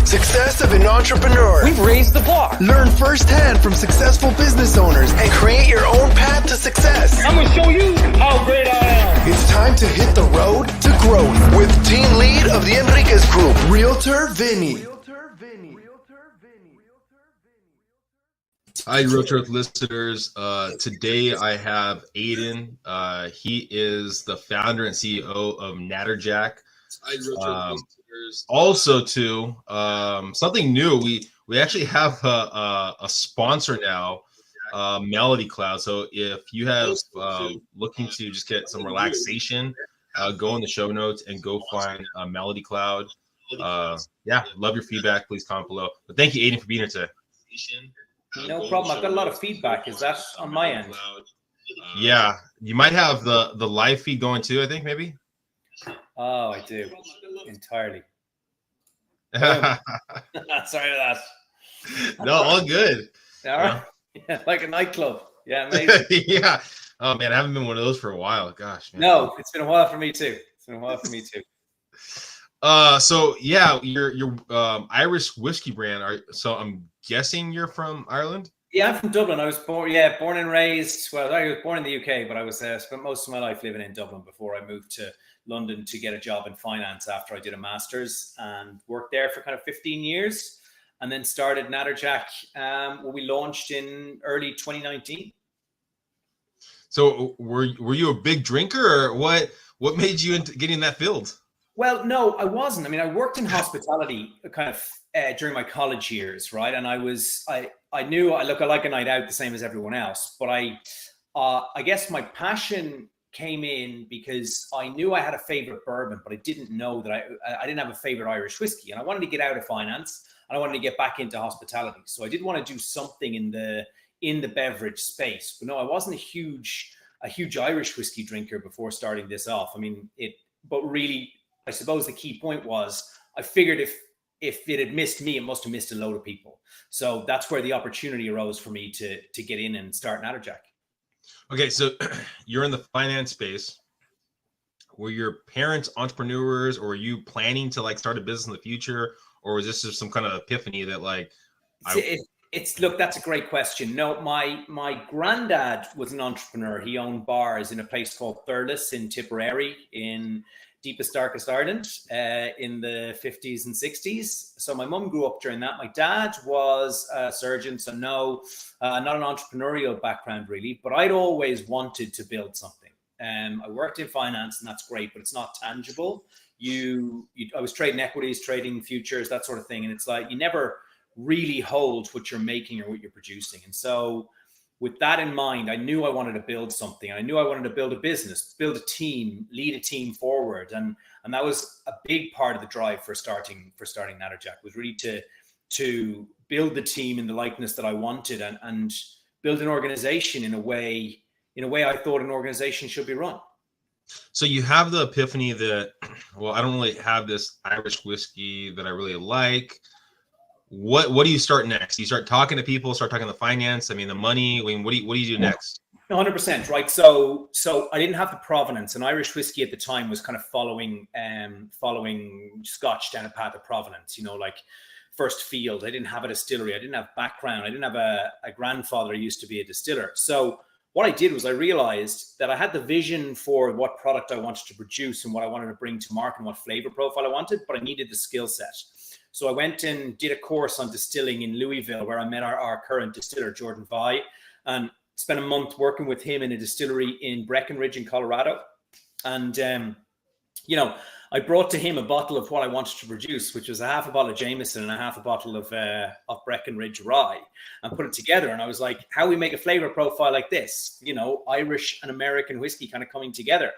Success of an entrepreneur. We've raised the bar. Learn firsthand from successful business owners and create your own path to success. I'm going to show you how great I am. It's time to hit the road to growth with team lead of the Enriquez Group, Realtor Vinny. Hi, Realtor listeners. Today I have Aidan. He is the founder and CEO of Natterjack. Hi, Realtor listeners. Also, too, something new. We actually have a sponsor now, Melody Cloud. So if you have looking to just get some relaxation, go in the show notes and go find Melody Cloud. Yeah, love your feedback. Please comment below. But thank you, Aidan, for being here today. No problem. I've got a lot of feedback. Is that on my end? Yeah, you might have the live feed going too, I think, maybe. Oh, I do. Entirely. Sorry for that. No, all good. All right. Yeah, like a nightclub. Yeah, amazing. Yeah. Oh man, I haven't been one of those for a while. Gosh, man. No, it's been a while for me too. So yeah, your Irish whiskey brand. So I'm guessing you're from Ireland. Yeah, I'm from Dublin. I was born and raised. Well, I was born in the UK, but I was spent most of my life living in Dublin before I moved to London to get a job in finance after I did a master's and worked there for kind of 15 years, and then started Natterjack. When we launched in early 2019. So were you a big drinker, or what made you into getting that field? Well, no, I wasn't. I mean, I worked in hospitality kind of during my college years, right? And I knew I like a night out the same as everyone else, but I guess my passion came in because I knew I had a favorite bourbon, but I didn't know that I didn't have a favorite Irish whiskey, and I wanted to get out of finance and I wanted to get back into hospitality. So I did want to do something in the beverage space, but no, I wasn't a huge Irish whiskey drinker before starting this off. I mean, but really, I suppose the key point was I figured if it had missed me, it must have missed a load of people. So that's where the opportunity arose for me to get in and start Natterjack. Okay, so you're in the finance space. Were your parents entrepreneurs, or were you planning to start a business in the future, or was this just some kind of epiphany that Look, that's a great question. No, my granddad was an entrepreneur. He owned bars in a place called Thurles in Tipperary in deepest, darkest Ireland in the 50s and 60s. So my mum grew up during that. My dad was a surgeon, so no, not an entrepreneurial background really, but I'd always wanted to build something. I worked in finance, and that's great, but it's not tangible. I was trading equities, trading futures, that sort of thing. And it's like, you never really hold what you're making or what you're producing. And so with that in mind, I knew I wanted to build something. I knew I wanted to build a business, build a team, lead a team forward. And that was a big part of the drive for starting Natterjack, was really to build the team in the likeness that I wanted and build an organization in a way I thought an organization should be run. So you have the epiphany that, well, I don't really have this Irish whiskey that I really like. What do you start next? You start talking to people, start talking to finance. I mean, the money. I mean, what do you do next? 100%, right? So I didn't have the provenance, and Irish whiskey at the time was kind of following Scotch down a path of provenance. Like first field. I didn't have a distillery. I didn't have background. I didn't have a grandfather who used to be a distiller. So what I did was I realized that I had the vision for what product I wanted to produce and what I wanted to bring to market and what flavor profile I wanted, but I needed the skill set. So I went and did a course on distilling in Louisville, where I met our current distiller, Jordan Vai, and spent a month working with him in a distillery in Breckenridge in Colorado. And, I brought to him a bottle of what I wanted to produce, which was a half a bottle of Jameson and a half a bottle of Breckenridge rye, and put it together. And I was like, how we make a flavor profile like this, Irish and American whiskey kind of coming together.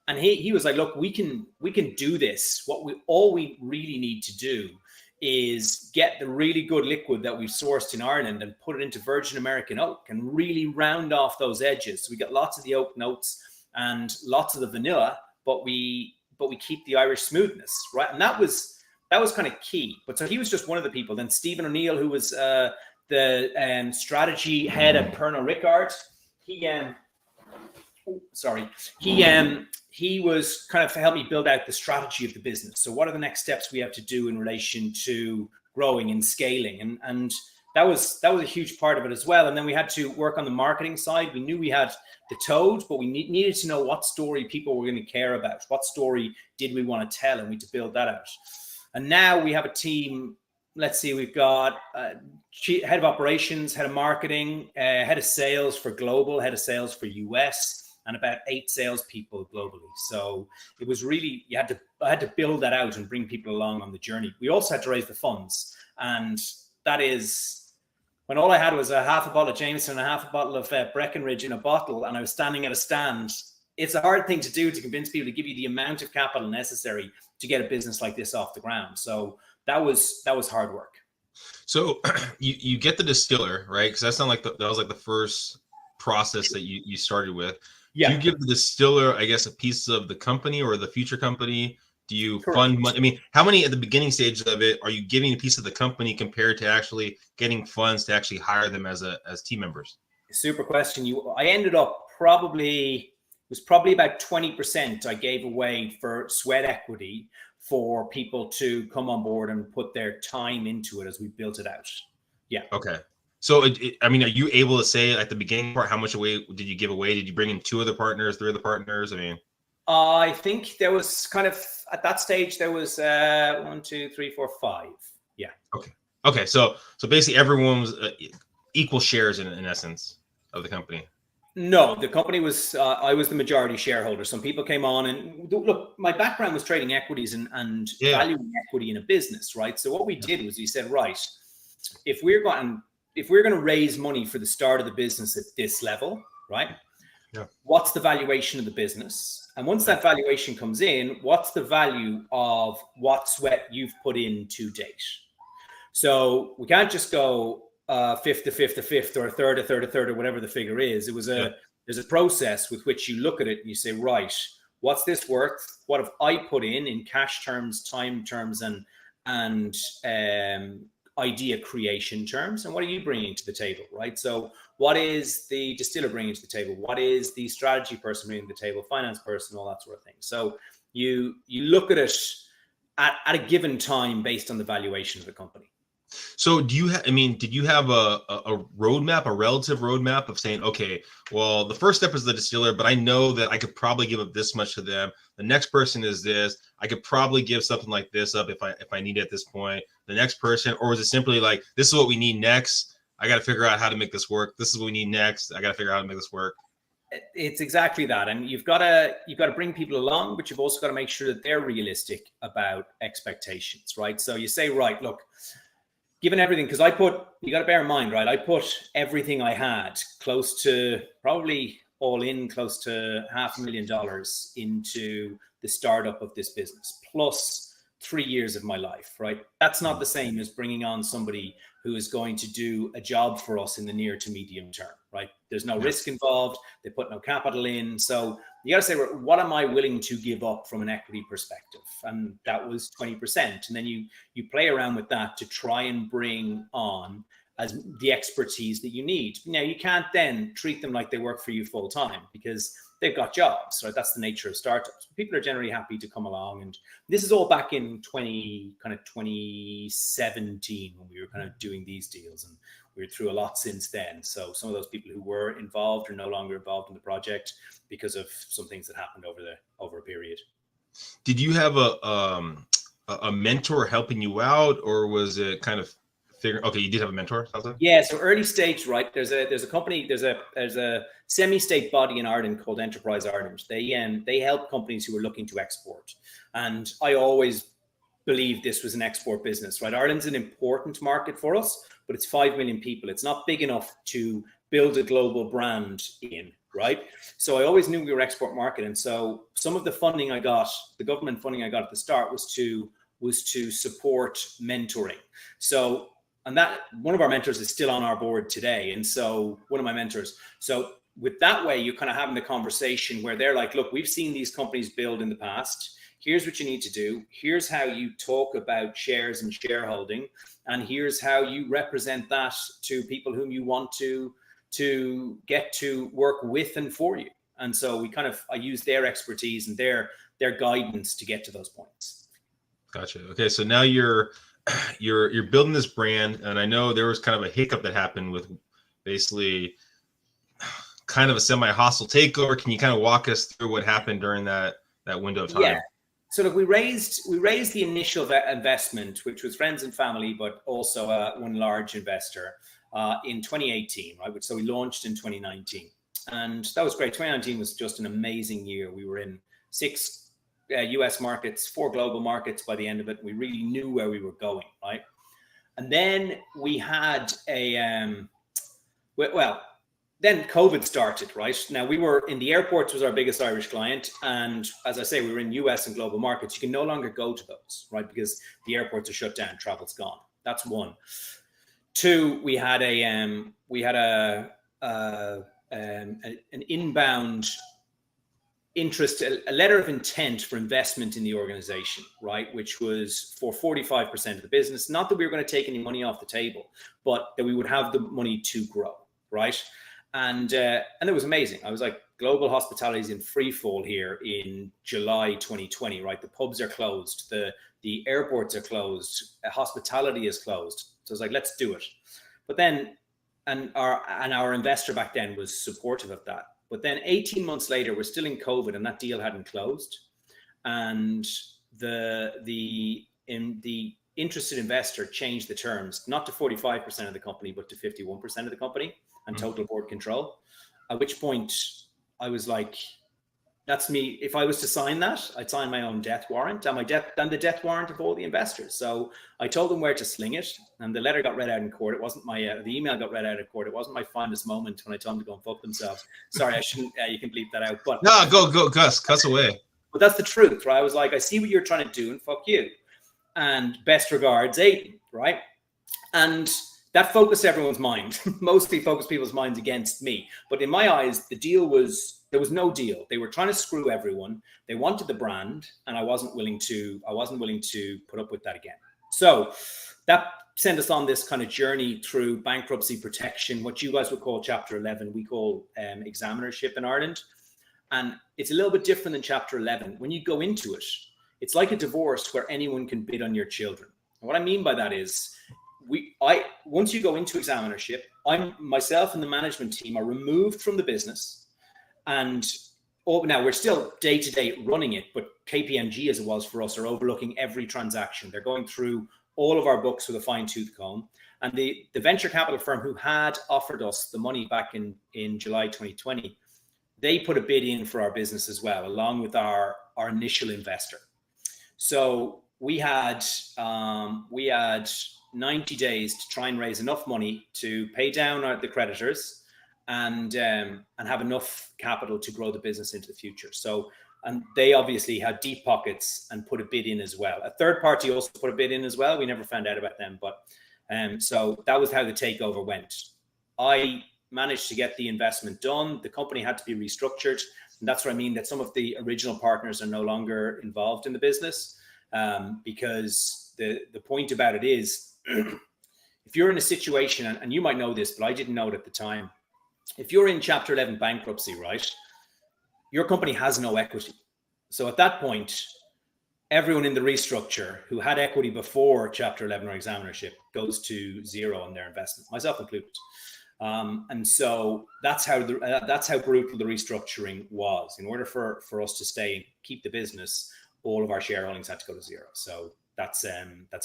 And he was like, look, we can do this. All we really need to do is get the really good liquid that we've sourced in Ireland and put it into virgin American oak and really round off those edges. So we get lots of the oak notes and lots of the vanilla, but we keep the Irish smoothness, right? And that was kind of key. But so he was just one of the people. Then Stephen O'Neill, who was the strategy head at Pernod Ricard, he was kind of helped me build out the strategy of the business. So what are the next steps we have to do in relation to growing and scaling, and that was a huge part of it as well. And then we had to work on the marketing side. We knew we had the toad, but we needed to know what story people were going to care about. What story did we want to tell, and we had to build that out. And now we have a team. Let's see, we've got head of operations, head of marketing, head of sales for global, head of sales for US, and about 8 salespeople globally. So it was really, I had to build that out and bring people along on the journey. We also had to raise the funds, and that is when all I had was a half a bottle of Jameson and a half a bottle of Breckenridge in a bottle, and I was standing at a stand. It's a hard thing to do, to convince people to give you the amount of capital necessary to get a business like this off the ground. So that was hard work. So you get the distiller, right? Because that sounded like that was like the first process that you started with. Yeah. Do you give the distiller, I guess, a piece of the company or the future company? Do you Correct. fund money? I mean, how many at the beginning stages of it are you giving a piece of the company compared to actually getting funds to actually hire them as team members? Super question. I ended up probably about 20% I gave away for sweat equity for people to come on board and put their time into it as we built it out. Yeah. Okay. So, I mean, are you able to say at the beginning part, how much away did you give away? Did you bring in 2 other partners, 3 other partners? I mean, I think there was kind of, at that stage, there was 1, 2, 3, 4, 5. Yeah. Okay. So basically everyone was equal shares in essence of the company. No, the company was, I was the majority shareholder. Some people came on, and look, my background was trading equities and valuing equity in a business, right? So what we did was we said, right, if we're going to raise money for the start of the business at this level, right? Yeah. What's the valuation of the business? And once that valuation comes in, what's the value of what sweat you've put in to date? So we can't just go fifth to fifth to fifth, or a third, or whatever the figure is. There's a process with which you look at it and you say, right, what's this worth? What have I put in cash terms, time terms, and idea creation terms, and what are you bringing to the table, right? So what is the distiller bringing to the table? What is the strategy person bringing to the table, finance person, all that sort of thing. So you look at it at a given time based on the valuation of the company. So did you have a roadmap, a relative roadmap of saying, okay, well, the first step is the distiller, but I know that I could probably give up this much to them. The next person is this. I could probably give something like this up if I need it at this point. The next person, or is it simply like, this is what we need next? I got to figure out how to make this work. This is what we need next. I got to figure out how to make this work. It's exactly that. And you've got to bring people along, but you've also got to make sure that they're realistic about expectations, right? So you say, right, look, given everything, because you got to bear in mind, right? I put everything I had, close to probably all in, close to $500,000 into the startup of this business, plus 3 years of my life, right? That's not the same as bringing on somebody who is going to do a job for us in the near to medium term, right? There's no risk involved. They put no capital in. So you got to say, what am I willing to give up from an equity perspective? And that was 20%. And then you play around with that to try and bring on as the expertise that you need. Now, you can't then treat them like they work for you full time, because they've got jobs, right? That's the nature of startups. People are generally happy to come along. And this is all back in 2017 when we were kind of doing these deals, and we were through a lot since then. So some of those people who were involved are no longer involved in the project because of some things that happened over a period. Did you have a mentor helping you out, or was it kind of okay, you did have a mentor, sounds like? Yeah, so early stage, right? There's a company, there's a semi-state body in Ireland called Enterprise Ireland. They help companies who are looking to export. And I always believed this was an export business, right? Ireland's an important market for us, but it's 5 million people. It's not big enough to build a global brand in, right? So I always knew we were export market. And so some of the funding I got, the government funding I got at the start was to support mentoring. So, and that one of our mentors is still on our board today. And so one of my mentors, so with that way, you're kind of having the conversation where they're like, look, we've seen these companies build in the past. Here's what you need to do. Here's how you talk about shares and shareholding. And here's how you represent that to people whom you want to get to work with and for you. And so I use their expertise and their guidance to get to those points. Gotcha. Okay. So now you're you're building this brand, and I know there was kind of a hiccup that happened with basically kind of a semi-hostile takeover. Can you kind of walk us through what happened during that window of time? Yeah. So look, we raised the initial investment, which was friends and family, but also one large investor in 2018, right? So we launched in 2019, and that was great. 2019 was just an amazing year. We were in 6 US markets, 4 global markets by the end of it. We really knew where we were going, right? And then we had then COVID started, right? Now we were in the airports, was our biggest Irish client. And as I say, we were in US and global markets. You can no longer go to those, right? Because the airports are shut down, travel's gone. That's one. 2, we had an inbound interest, a letter of intent for investment in the organization, right? Which was for 45% of the business. Not that we were going to take any money off the table, but that we would have the money to grow, right? And it was amazing. I was like, global hospitality is in free fall here in July 2020, right? The pubs are closed, the airports are closed, hospitality is closed. So I was like, let's do it. But then, and our investor back then was supportive of that. But then 18 months later, we're still in COVID, and that deal hadn't closed. And the interested investor changed the terms, not to 45% of the company, but to 51% of the company and total board control. At which point I was like, that's me. If I was to sign that, I'd sign my own death warrant and the death warrant of all the investors. So I told them where to sling it, and the letter got read out in court. It wasn't my, the email got read out in court. It wasn't my fondest moment when I told them to go and fuck themselves. Sorry, I shouldn't, you can bleep that out. But no, go, cuss away. But that's the truth, right? I was like, I see what you're trying to do, and fuck you. And best regards, Aidan, right? And that focused everyone's mind, mostly focused people's minds against me. But in my eyes, there was no deal. They were trying to screw everyone. They wanted the brand, and I wasn't willing to put up with that again. So that sent us on this kind of journey through bankruptcy protection, what you guys would call Chapter 11, we call examinership in Ireland. And it's a little bit different than Chapter 11. When you go into it, it's like a divorce where anyone can bid on your children. And what I mean by that is, once you go into examinership, myself and the management team are removed from the business, and now we're still day-to-day running it, but KPMG, as it was for us, are overlooking every transaction. They're going through all of our books with a fine-tooth comb. And the venture capital firm who had offered us the money back in July 2020, they put a bid in for our business as well, along with our initial investor. So we had 90 days to try and raise enough money to pay down the creditors and have enough capital to grow the business into the future. So, and they obviously had deep pockets and put a bid in as well. A third party also put a bid in as well. We never found out about them, but so that was how the takeover went. I managed to get the investment done. The company had to be restructured. And that's what I mean, that some of the original partners are no longer involved in the business, because the point about it is, if you're in a situation, and you might know this, but I didn't know it at the time, if you're in Chapter 11 bankruptcy, right, your company has no equity. So at that point, everyone in the restructure who had equity before Chapter 11 or examinership goes to zero on their investment, myself included. And so that's how brutal the restructuring was. In order for us to stay and keep the business, all of our shareholdings had to go to zero. So that's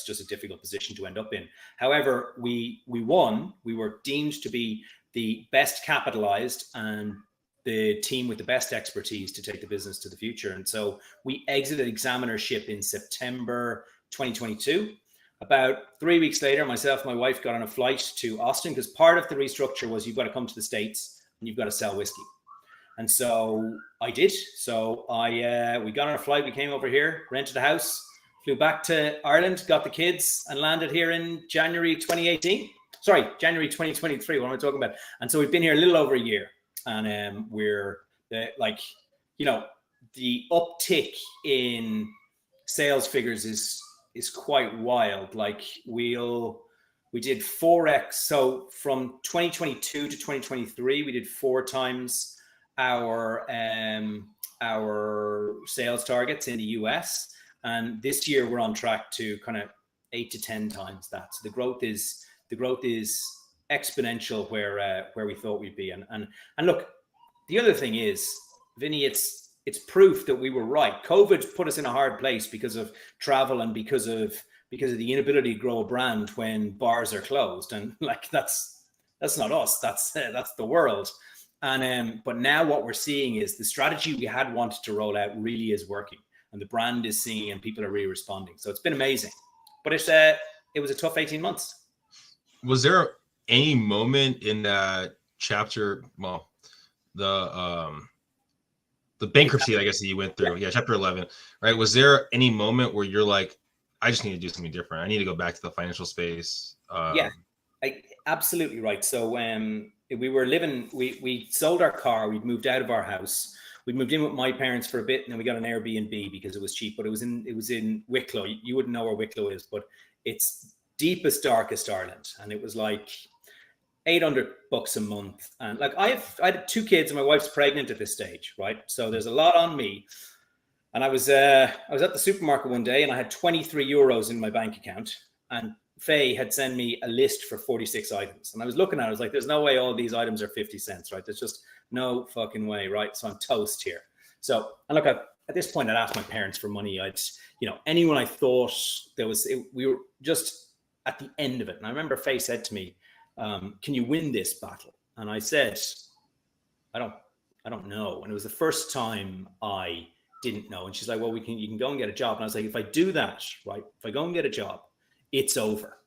just a difficult position to end up in. However, we won. We were deemed to be the best capitalized and the team with the best expertise to take the business to the future. And so we exited examinership in September 2022. About 3 weeks later, myself and my wife got on a flight to Austin, because part of the restructure was you've got to come to the States and you've got to sell whiskey. And so I did. So we got on a flight. We came over here, rented a house, flew back to Ireland, got the kids, and landed here in January 2018. Sorry, January 2023. What am I talking about? And so we've been here a little over a year. And we're the uptick in sales figures is quite wild. Like we did 4x. So from 2022 to 2023, we did 4 times our sales targets in the US. And this year we're on track to kind of 8 to 10 times that. So the growth is exponential where we thought we'd be. And look, the other thing is, Vinny, it's proof that we were right. COVID put us in a hard place because of travel and because of the inability to grow a brand when bars are closed. And like that's not us. That's the world. And but now what we're seeing is the strategy we had wanted to roll out really is working, and the brand is seeing, and people are really responding. So it's been amazing. But it was a tough 18 months. Was there any moment in that chapter, well, the bankruptcy, I guess, that you went through, chapter 11, right? Was there any moment where you're like, I just need to do something different. I need to go back to the financial space. Absolutely right. So we were living, we sold our car, we'd moved out of our house. We moved in with my parents for a bit, and then we got an Airbnb because it was cheap, but it was in Wicklow. You wouldn't know where Wicklow is, but it's deepest, darkest Ireland. And it was like $800 a month. And like I had 2 kids and my wife's pregnant at this stage, right? So there's a lot on me. And I was at the supermarket one day and I had 23 euros in my bank account, and Faye had sent me a list for 46 items. And I was looking at it, I was like, there's no way all these items are 50 cents, right? There's just no fucking way, right? So I'm toast here. So, and look, at this point, I'd asked my parents for money. Anyone I thought we were just at the end of it. And I remember Faye said to me, can you win this battle? And I said, I don't know. And it was the first time I didn't know. And she's like, well, you can go and get a job. And I was like, if I do that, right, if I go and get a job, it's over,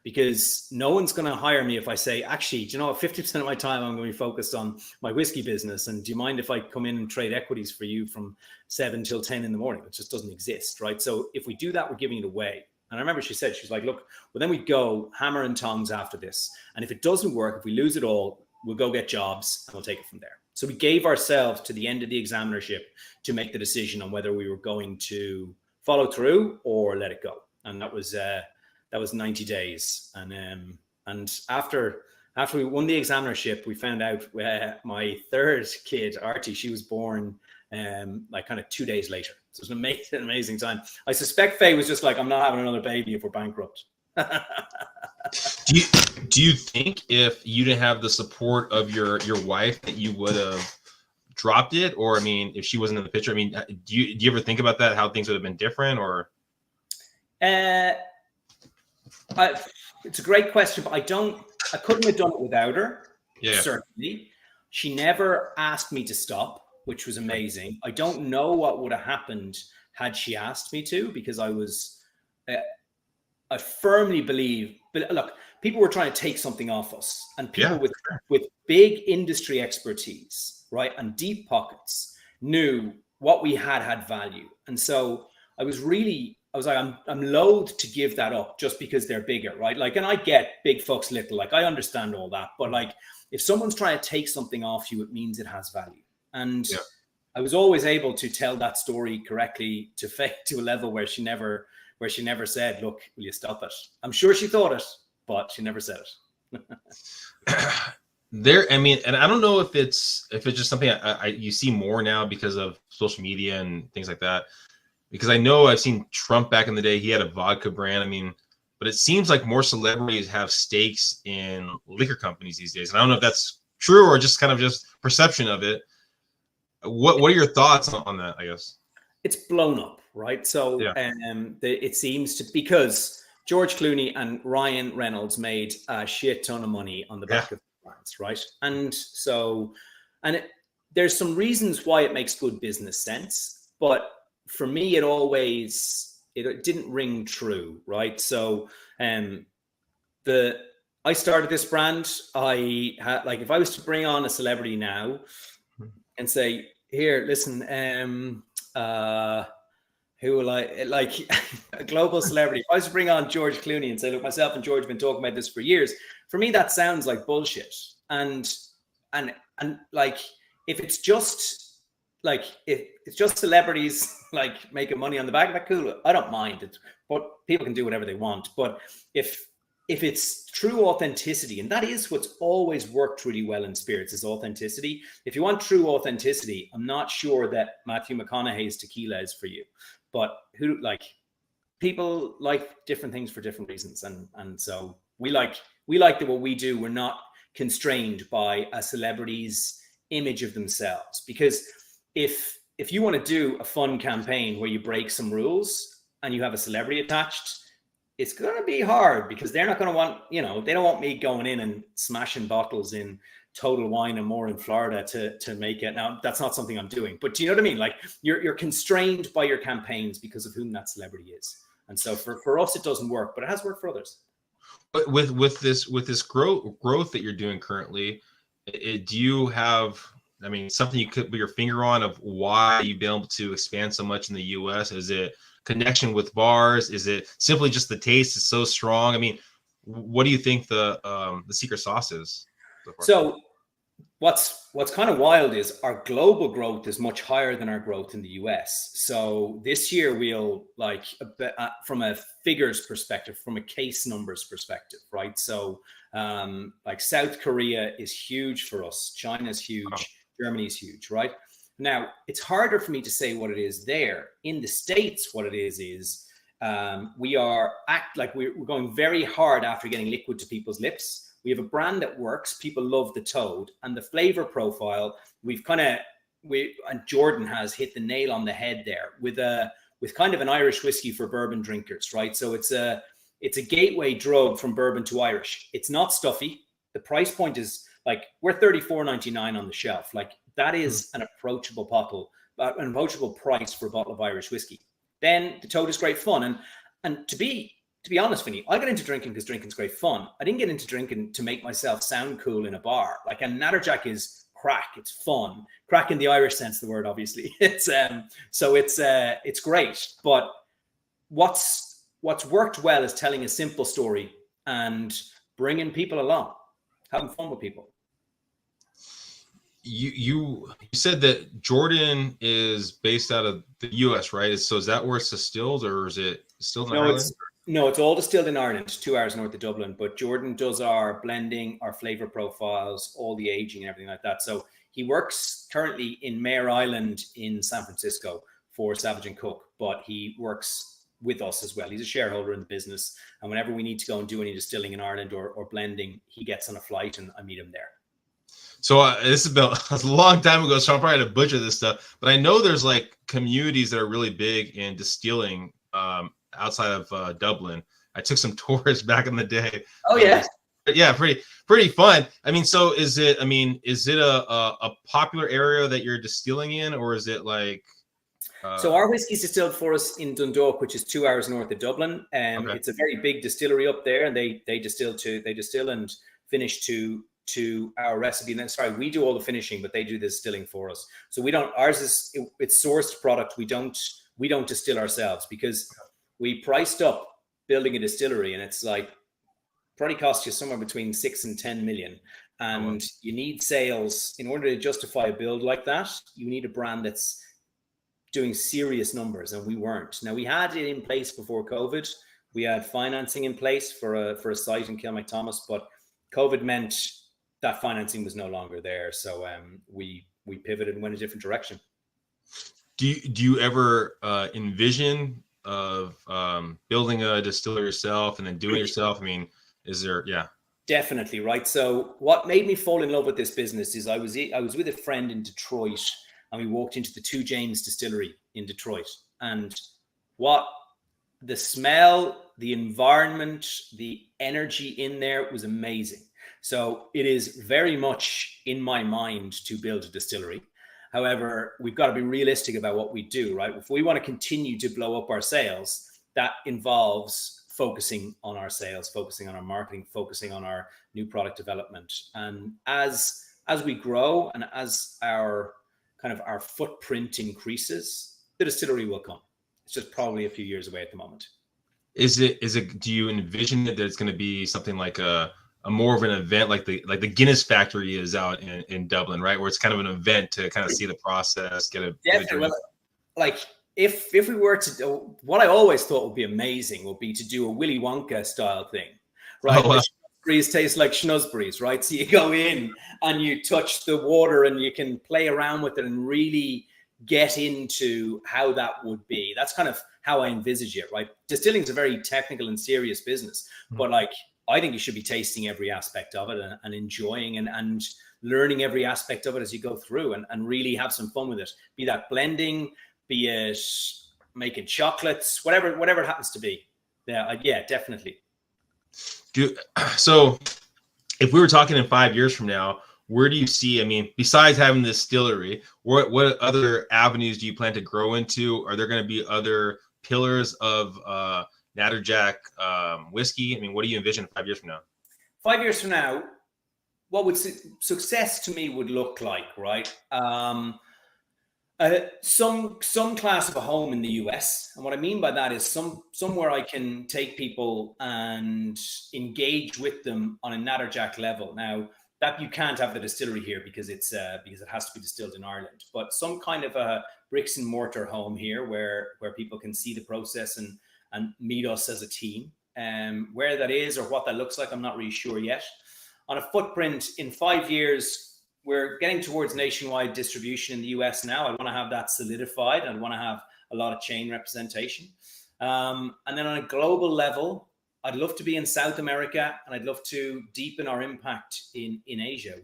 because no one's going to hire me if I say, actually, do you know what, 50% of my time I'm going to be focused on my whiskey business. And do you mind if I come in and trade equities for you from 7 till 10 in the morning? It just doesn't exist, right? So if we do that, we're giving it away. And I remember she's like, look, well, then we go hammer and tongs after this. And if it doesn't work, if we lose it all, we'll go get jobs and we'll take it from there. So we gave ourselves to the end of the examinership to make the decision on whether we were going to follow through or let it go. And that was 90 days. And after we won the examinership, we found out my third kid, Artie, she was born like kind of 2 days later. So it was an amazing time. I suspect Faye was just like, I'm not having another baby if we're bankrupt. Do you think if you didn't have the support of your wife that you would have dropped it? Or, I mean, if she wasn't in the picture, I mean, do you ever think about that, how things would have been different? Or it's a great question, but I couldn't have done it without her. Yeah. Certainly. She never asked me to stop, which was amazing. I don't know what would have happened had she asked me to, because I firmly believe, but look, people were trying to take something off us, and people with big industry expertise, right, and deep pockets knew what we had value. And so I was like, I'm loath to give that up just because they're bigger, right? Like, and I get big fucks little, like, I understand all that, but like, if someone's trying to take something off you, it means it has value. And I was always able to tell that story correctly to Faye to a level where she never said, look, will you stop it? I'm sure she thought it, but she never said it. I mean, and I don't know if it's just something you see more now because of social media and things like that. Because I know I've seen Trump back in the day, he had a vodka brand. I mean, but it seems like more celebrities have stakes in liquor companies these days. And I don't know if that's true or just kind of just perception of it. What are your thoughts on that, I guess? It's blown up, right? So it seems to, because George Clooney and Ryan Reynolds made a shit ton of money on the back of brands, right? And so, there's some reasons why it makes good business sense, but for me, it didn't ring true, right? So, I started this brand. I had, like, if I was to bring on a celebrity now and say, here, listen, who will I, like, a global celebrity, if I was to bring on George Clooney and say, look, myself and George have been talking about this for years, for me, that sounds like bullshit. And like, if it's just celebrities like making money on the back of it, cool, I don't mind it, but people can do whatever they want. But if it's true authenticity, and that is what's always worked really well in spirits, is authenticity. If you want true authenticity, I'm not sure that Matthew McConaughey's tequila is for you, but people like different things for different reasons, and so we like that what we do. We're not constrained by a celebrity's image of themselves, because if you want to do a fun campaign where you break some rules and you have a celebrity attached, it's going to be hard, because they're not going to want, they don't want me going in and smashing bottles in Total Wine and More in Florida to make it. Now, that's not something I'm doing, but do you know what I mean? Like, you're constrained by your campaigns because of whom that celebrity is. And so for us, it doesn't work, but it has worked for others. But with this growth that you're doing currently, do you have, I mean, something you could put your finger on of why you've been able to expand so much in the U.S.? Is it connection with bars? Is it simply just the taste is so strong? I mean, what do you think the secret sauce is? So what's kind of wild is our global growth is much higher than our growth in the US. So this year we'll, like, from a figures perspective, from a case numbers perspective, right? So like South Korea is huge for us. China's huge. Germany's huge, right? Now, it's harder for me to say what it is there. In the States, what it is we're going very hard after getting liquid to people's lips. We have a brand that works. People love the Toad, and the flavor profile. And Jordan has hit the nail on the head there with kind of an Irish whiskey for bourbon drinkers, right? So it's a gateway drug from bourbon to Irish. It's not stuffy. The price point is, like, we're $34.99 on the shelf. Like, that is an approachable price for a bottle of Irish whiskey. Then the Toad is great fun, and to be honest with you, I got into drinking because drinking's great fun. I didn't get into drinking to make myself sound cool in a bar. Like, a Natterjack is crack. It's fun. Crack in the Irish sense of the word, obviously. It's great. But what's worked well is telling a simple story and bringing people along, having fun with people. You said that Jordan is based out of the U.S., right? So is that where it's distilled, or is it still in Ireland? No, it's all distilled in Ireland, 2 hours north of Dublin. But Jordan does our blending, our flavor profiles, all the aging and everything like that. So he works currently in Mare Island in San Francisco for Savage & Cook, but he works with us as well. He's a shareholder in the business. And whenever we need to go and do any distilling in Ireland or blending, he gets on a flight and I meet him there. So this is about a long time ago, so I'm probably going to butcher this stuff. But I know there's like communities that are really big in distilling outside of Dublin. I took some tours back in the day. Oh yeah, yeah, pretty fun. I mean, so is it a popular area that you're distilling in, or is it like? So our whiskey's distilled for us in Dundalk, which is 2 hours north of Dublin. Okay. It's a very big distillery up there, and they distill and finish to our recipe. And then, we do all the finishing, but they do the distilling for us. So we don't. Ours is it's sourced product. We don't distill ourselves because we priced up building a distillery, and it's like probably costs you somewhere between 6 and 10 million. And you need sales in order to justify a build like that. You need a brand that's doing serious numbers, and we weren't. Now, we had it in place before COVID. We had financing in place for a site in Kilmacthomas, but COVID meant that financing was no longer there. So we pivoted and went a different direction. Do you ever envision of building a distillery yourself and then doing it yourself? I mean, is there? Yeah, definitely. Right. So what made me fall in love with this business is I was with a friend in Detroit, and we walked into the Two James distillery in Detroit, and what the smell, the environment, the energy in there was amazing. So it is very much in my mind to build a distillery. However, we've got to be realistic about what we do, right? If we want to continue to blow up our sales, that involves focusing on our sales, focusing on our marketing, focusing on our new product development. And as we grow and as our footprint increases, the distillery will come. It's just probably a few years away at the moment. Is it? Do you envision that it's going to be something like a more of an event like the Guinness factory is out in Dublin, right? Where it's kind of an event to kind of see the process, get a definitely. Like if we were to do, what I always thought would be amazing would be to do a Willy Wonka style thing, right? Oh, wow. The schnozberries taste like schnozberries, right? So you go in and you touch the water and you can play around with it and really get into how that would be. That's kind of how I envisage it, right? Distilling is a very technical and serious business, but like, I think you should be tasting every aspect of it and enjoying and learning every aspect of it as you go through and really have some fun with it. Be that blending, be it making chocolates, whatever it happens to be. Yeah, definitely. So if we were talking in 5 years from now, where do you see, I mean, besides having this distillery, what other avenues do you plan to grow into? Are there going to be other pillars of Natterjack whiskey? I mean, what do you envision 5 years from now? 5 years from now, what would success to me would look like, right? Some class of a home in the US, and what I mean by that is somewhere I can take people and engage with them on a Natterjack level. Now, that you can't have the distillery here because it has to be distilled in Ireland, but some kind of a bricks and mortar home here where people can see the process and meet us as a team. Where that is or what that looks like, I'm not really sure yet. On a footprint in 5 years, we're getting towards nationwide distribution in the US now. I want to have that solidified. I want to have a lot of chain representation. And then on a global level, I'd love to be in South America, and I'd love to deepen our impact in Asia.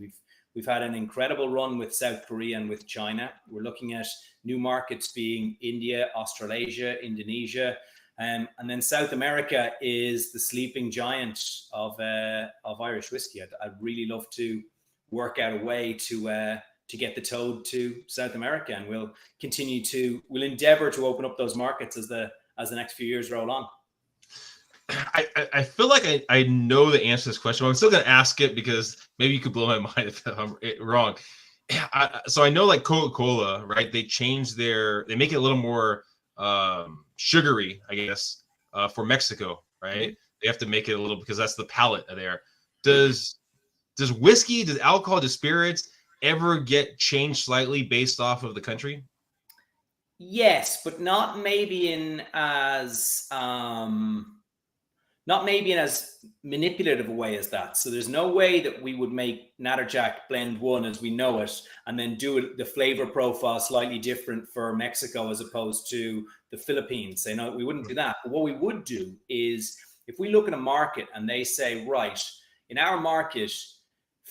We've had an incredible run with South Korea and with China. We're looking at new markets being India, Australasia, Indonesia. And then South America is the sleeping giant of Irish whiskey. I'd really love to work out a way to get the toad to South America, and we'll endeavor to open up those markets as the next few years roll on. I feel like I know the answer to this question, but I'm still going to ask it because maybe you could blow my mind if I'm wrong. So I know like Coca-Cola, right? They make it a little more sugary, I guess, for Mexico, right? Mm-hmm. They have to make it a little because that's the palate there. Does whiskey, does alcohol, does spirits ever get changed slightly based off of the country? Yes, but not maybe in as manipulative a way as that. So there's no way that we would make Natterjack Blend 1 as we know it and then do the flavor profile slightly different for Mexico as opposed to the Philippines. So no, we wouldn't do that. But what we would do is if we look at a market and they say, right, in our market,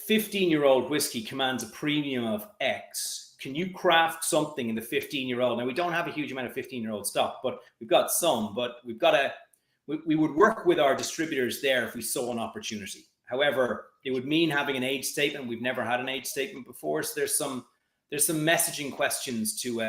15-year-old whiskey commands a premium of X. Can you craft something in the 15-year-old? Now, we don't have a huge amount of 15-year-old stock, but we've got some, but we would work with our distributors there if we saw an opportunity. However, it would mean having an age statement. We've never had an age statement before. So there's some messaging questions to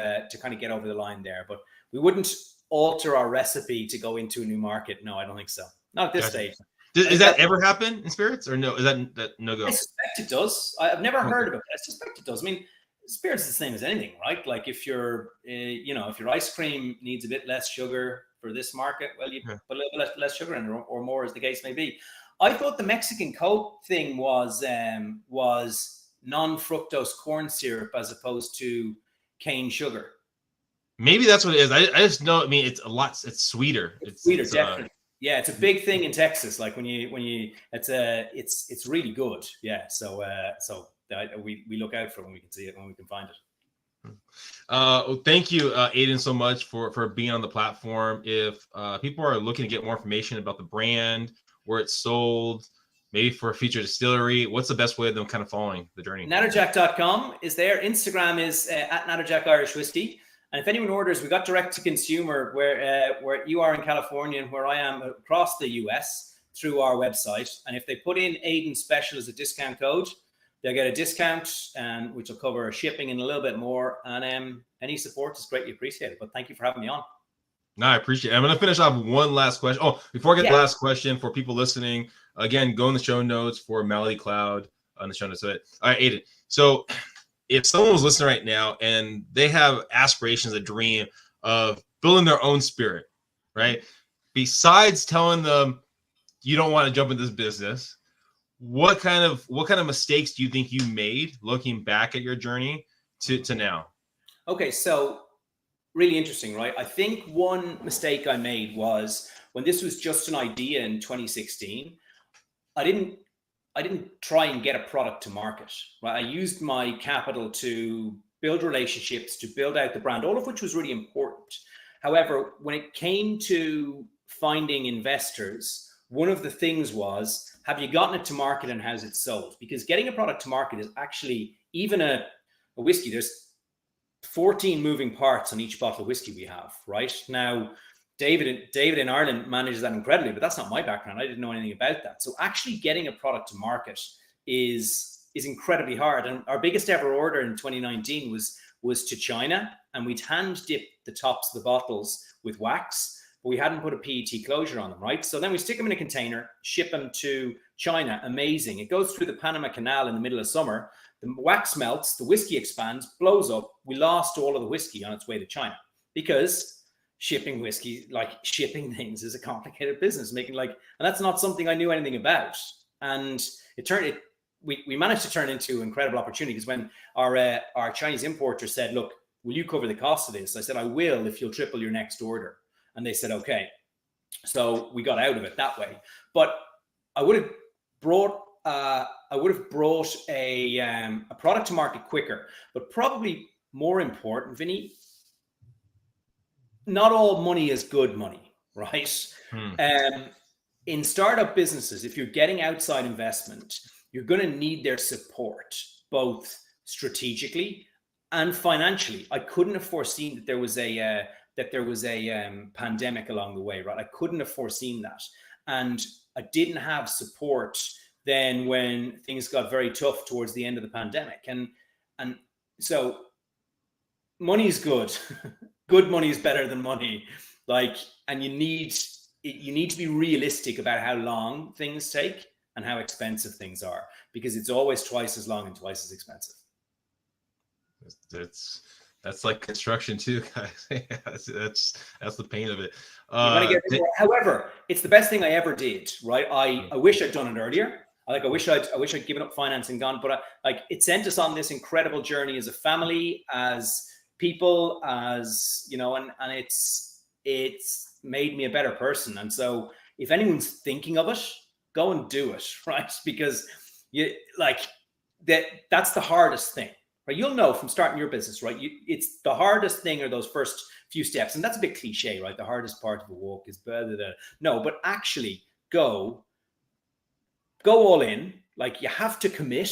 kind of get over the line there, but we wouldn't alter our recipe to go into a new market. No, I don't think so. Not at this stage. Does that ever happen in spirits or no? Is that no go? I suspect it does. I've never heard of it, but I suspect it does. I mean, spirits is the same as anything, right? Like if your ice cream needs a bit less sugar for this market, well, you put a little bit less sugar in it or more as the case may be. I thought the Mexican Coke thing was non-fructose corn syrup as opposed to cane sugar. Maybe that's what it is. I just know. I mean, it's sweeter. It's sweeter, definitely. Yeah, it's a big thing in Texas. Like when you, it's really good. Yeah, so we look out for it when we can see it, when we can find it. Well, thank you, Aidan, so much for being on the platform. If people are looking to get more information about the brand, where it's sold, maybe for a future distillery, what's the best way of them kind of following the journey? Natterjack.com is there. Instagram is at Natterjack Irish Whiskey. And if anyone orders, we got direct to consumer where you are in California and where I am across the US through our website. And if they put in Aidan Special as a discount code, they'll get a discount, which will cover shipping and a little bit more. And any support is greatly appreciated. But thank you for having me on. No, I appreciate it. I'm going to finish off one last question. Oh, before I get the last question for people listening, again, go in the show notes for Malady Cloud on the show notes of it. All right, Aidan. So if someone was listening right now and they have aspirations, a dream of building their own spirit, right? Besides telling them you don't want to jump into this business, what kind of mistakes do you think you made looking back at your journey to now? Okay, so really interesting, right? I think one mistake I made was when this was just an idea in 2016, I didn't try and get a product to market, right? I used my capital to build relationships, to build out the brand, all of which was really important. However, when it came to finding investors, one of the things was, have you gotten it to market and how's it sold? Because getting a product to market is actually, even a whiskey, there's 14 moving parts on each bottle of whiskey we have, right? Now, David in Ireland manages that incredibly, but that's not my background. I didn't know anything about that. So actually getting a product to market is incredibly hard. And our biggest ever order in 2019 was to China, and we'd hand dip the tops of the bottles with wax, but we hadn't put a PET closure on them, right? So then we stick them in a container, ship them to China. Amazing. It goes through the Panama Canal in the middle of summer. The wax melts, the whiskey expands, blows up. We lost all of the whiskey on its way to China because shipping whiskey, like shipping things, is a complicated business. And that's not something I knew anything about. And we managed to turn into an incredible opportunity, because when our Chinese importer said, look, will you cover the cost of this? I said, I will, if you'll triple your next order. And they said, okay. So we got out of it that way. But I would have brought a product to market quicker. But probably more important, Vinny, not all money is good money, right? In startup businesses, if you're getting outside investment, you're going to need their support, both strategically and financially. I couldn't have foreseen that there was a pandemic along the way, right? I couldn't have foreseen that, and I didn't have support then when things got very tough towards the end of the pandemic, and so money is good. Good money is better than money, and you need to be realistic about how long things take and how expensive things are, because it's always twice as long and twice as expensive. That's like construction too, guys. that's the pain of it. However, it's the best thing I ever did, right? I wish I'd done it earlier. I wish I'd given up finance and gone, but it sent us on this incredible journey as a family, as people, as you know, and it's made me a better person. And so if anyone's thinking of it, go and do it, right? Because that's the hardest thing, right? You'll know from starting your business, right? It's the hardest thing are those first few steps. And that's a bit cliche, right? The hardest part of the walk is no, but actually go all in. You have to commit.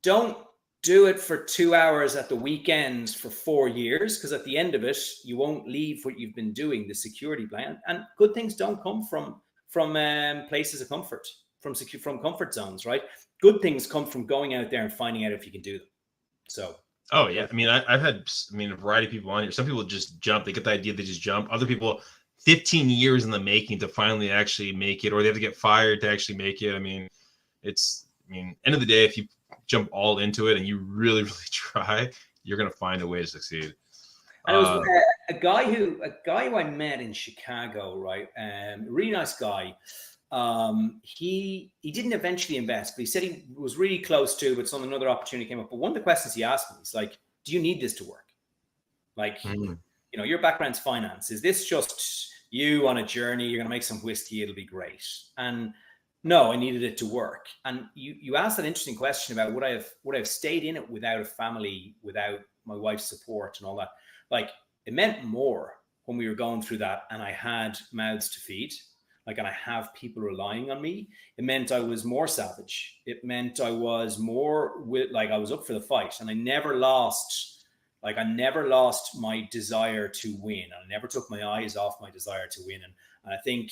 Don't do it for 2 hours at the weekends for 4 years, because at the end of it, you won't leave what you've been doing, the security plan. And good things don't come from places of comfort, from comfort zones, right? Good things come from going out there and finding out if you can do them. So. Oh yeah, I mean, I've had a variety of people on here. Some people just jump; they get the idea, they just jump. Other people, 15 years in the making to finally actually make it, or they have to get fired to actually make it. End of the day, if you jump all into it and you really, really try, you're gonna find a way to succeed. And it was a guy who I met in Chicago, right? Really nice guy. He didn't eventually invest, but he said he was really close to, but another opportunity came up. But one of the questions he asked me is do you need this to work? Your background's finance. Is this just you on a journey? You're going to make some whiskey. It'll be great. And no, I needed it to work. And you asked an interesting question about would I have stayed in it without a family, without my wife's support and all that. It meant more when we were going through that, and I had mouths to feed. And I have people relying on me. It meant I was more savage. It meant I was more I was up for the fight, and I never lost my desire to win. I never took my eyes off my desire to win. And I think,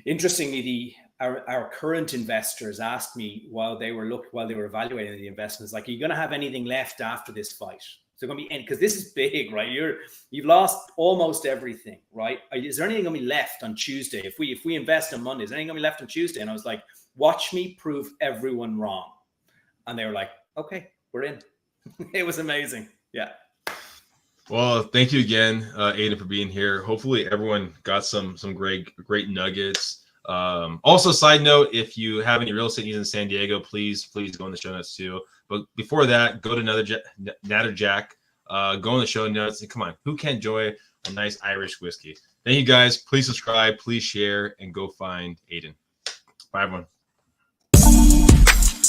interestingly, our current investors asked me while they were evaluating the investments, are you going to have anything left after this fight? So going to be, because this is big, right? You've lost almost everything, right? Is there anything going to be left on Tuesday? If we invest on Monday, is there anything going to be left on Tuesday? And I was like, watch me prove everyone wrong. And they were like, okay, we're in. It was amazing. Yeah. Well, thank you again, Aidan, for being here. Hopefully everyone got some great nuggets. Also, side note, if you have any real estate needs in San Diego, please go in the show notes too. But before that, go to Natterjack, go in the show notes, and come on, who can't enjoy a nice Irish whiskey? Thank you guys. Please subscribe, please share, and go find Aidan. Bye, everyone.